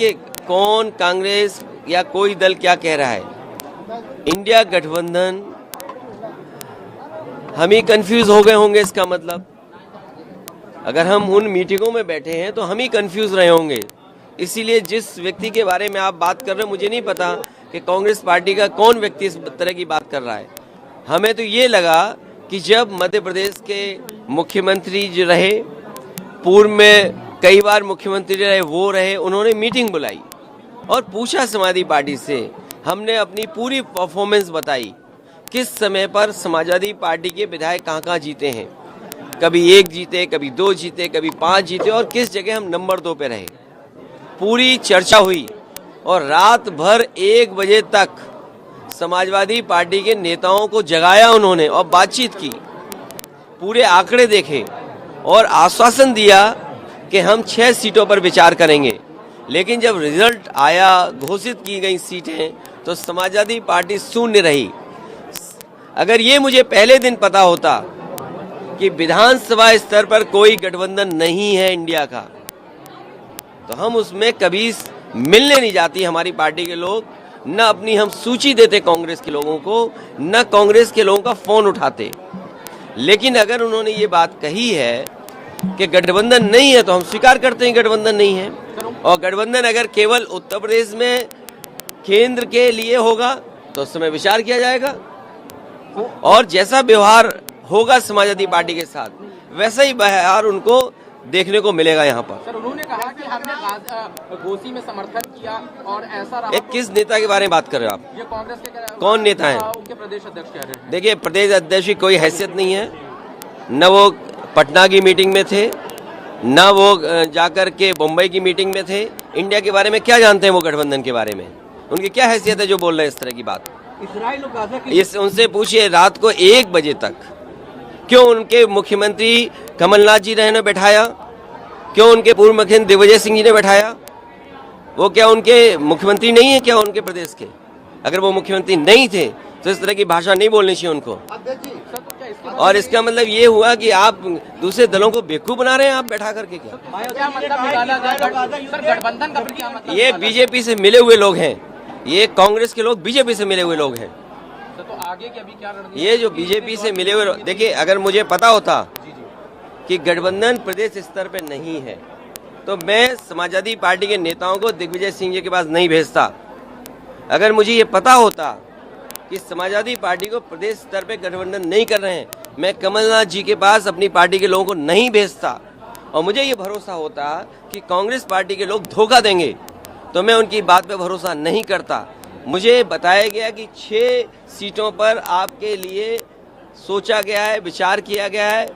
देखिए, कौन कांग्रेस या कोई दल क्या कह रहा है, इंडिया गठबंधन, हम ही कंफ्यूज हो गए होंगे। इसका मतलब अगर हम उन मीटिंगों में बैठे हैं तो हम ही कंफ्यूज रहे होंगे। इसीलिए जिस व्यक्ति के बारे में आप बात कर रहे हैं, मुझे नहीं पता कि कांग्रेस पार्टी का कौन व्यक्ति इस तरह की बात कर रहा है। हमें तो ये लगा कि जब मध्य प्रदेश के मुख्यमंत्री जो रहे, पूर्व में कई बार मुख्यमंत्री रहे, वो रहे, उन्होंने मीटिंग बुलाई और पूछा समाजवादी पार्टी से। हमने अपनी पूरी परफॉर्मेंस बताई, किस समय पर समाजवादी पार्टी के विधायक कहाँ जीते हैं। कभी 1 जीते, कभी 2 जीते, कभी 5 जीते और किस जगह हम नंबर 2 पे रहे। पूरी चर्चा हुई और रात भर 1 बजे तक समाजवादी पार्टी के नेताओं को जगाया उन्होंने और बातचीत की, पूरे आंकड़े देखे और आश्वासन दिया कि हम 6 सीटों पर विचार करेंगे। लेकिन जब रिजल्ट आया, घोषित की गई सीटें, तो समाजवादी पार्टी शून्य रही। अगर ये मुझे पहले दिन पता होता कि विधानसभा स्तर पर कोई गठबंधन नहीं है इंडिया का, तो हम उसमें कभी मिलने नहीं जाती हमारी पार्टी के लोग, न अपनी हम सूची देते कांग्रेस के लोगों को, न कांग्रेस के लोगों का फोन उठाते। लेकिन अगर उन्होंने ये बात कही है कि गठबंधन नहीं है, तो हम स्वीकार करते हैं गठबंधन नहीं है। और गठबंधन अगर केवल उत्तर प्रदेश में केंद्र के लिए होगा तो उस समय विचार किया जाएगा और जैसा व्यवहार होगा समाजवादी पार्टी के साथ, वैसा ही व्यवहार उनको देखने को मिलेगा यहाँ पर। सर, उन्होंने कहा कि हमने घोसी में समर्थन किया और ऐसा रहा। किस नेता के बारे में बात कर रहे हो आप? ये कांग्रेस के कौन नेता है? उनके प्रदेश अध्यक्ष कह रहे हैं। देखिए, प्रदेश अध्यक्ष की कोई हैसियत नहीं है, न वो पटना की मीटिंग में थे, न वो जाकर के मुंबई की मीटिंग में थे। इंडिया के बारे में क्या जानते हैं वो गठबंधन के बारे में? उनकी क्या हैसियत है जो बोल रहे हैं इस तरह की बात? इस उनसे पूछिए, रात को 1 बजे तक क्यों उनके मुख्यमंत्री कमलनाथ जी ने बैठाया, क्यों उनके पूर्व मुख्यमंत्री दिग्विजय सिंह जी ने बैठाया? वो क्या उनके मुख्यमंत्री नहीं है क्या उनके प्रदेश के? अगर वो मुख्यमंत्री नहीं थे तो इस तरह की भाषा नहीं बोलनी चाहिए उनको। और इसका मतलब ये हुआ कि आप दूसरे दलों को बेवकूफ बना रहे हैं आप बैठा करके। क्या गठबंधन का क्या मतलब? ये बीजेपी से मिले हुए लोग हैं, ये कांग्रेस के लोग बीजेपी से मिले हुए लोग हैं। तो आगे की अभी क्या रणनीति? ये जो बीजेपी से मिले हुए, देखिए, अगर मुझे पता होता कि गठबंधन प्रदेश स्तर पे नहीं है तो मैं समाजवादी पार्टी के नेताओं को दिग्विजय सिंह जी के पास नहीं भेजता। अगर मुझे ये पता होता कि समाजवादी पार्टी को प्रदेश स्तर पे गठबंधन नहीं कर रहे हैं, मैं कमलनाथ जी के पास अपनी पार्टी के लोगों को नहीं भेजता। और मुझे ये भरोसा होता कि कांग्रेस पार्टी के लोग धोखा देंगे तो मैं उनकी बात पे भरोसा नहीं करता। मुझे बताया गया कि 6 सीटों पर आपके लिए सोचा गया है, विचार किया गया है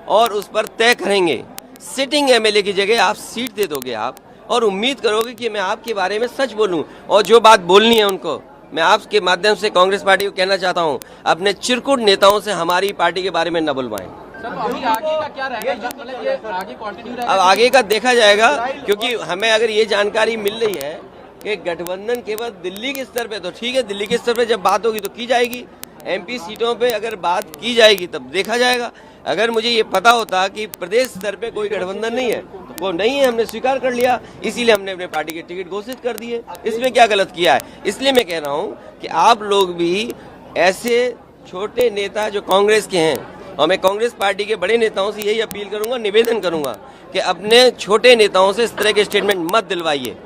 और उस पर तय करेंगे। सिटिंग एमएलए की जगह आप सीट दे दोगे आप और उम्मीद करोगे कि मैं आपके बारे में सच बोलूं। और जो बात बोलनी है उनको, मैं आपके माध्यम से कांग्रेस पार्टी को कहना चाहता हूं, अपने चिरकुट नेताओं से हमारी पार्टी के बारे में न बुलवाएं। सर, तो अभी आगे का क्या रहेगा? मतलब ये आगे कंटिन्यू रहेगा? अब आगे का देखा जाएगा, क्योंकि हमें अगर ये जानकारी मिल रही है कि गठबंधन केवल दिल्ली के स्तर पे, तो ठीक है, दिल्ली के स्तर पे जब बात होगी तो की जाएगी। एमपी सीटों पे अगर बात की जाएगी तब देखा जाएगा। अगर मुझे ये पता होता कि प्रदेश स्तर पे कोई गठबंधन नहीं है तो वो नहीं है, हमने स्वीकार कर लिया, इसीलिए हमने अपने पार्टी के टिकट घोषित कर दिए। इसमें क्या गलत किया है? इसलिए मैं कह रहा हूँ कि आप लोग भी ऐसे छोटे नेता जो कांग्रेस के हैं, और मैं कांग्रेस पार्टी के बड़े नेताओं से यही अपील करूंगा, निवेदन करूंगा कि अपने छोटे नेताओं से इस तरह के स्टेटमेंट मत दिलवाइए।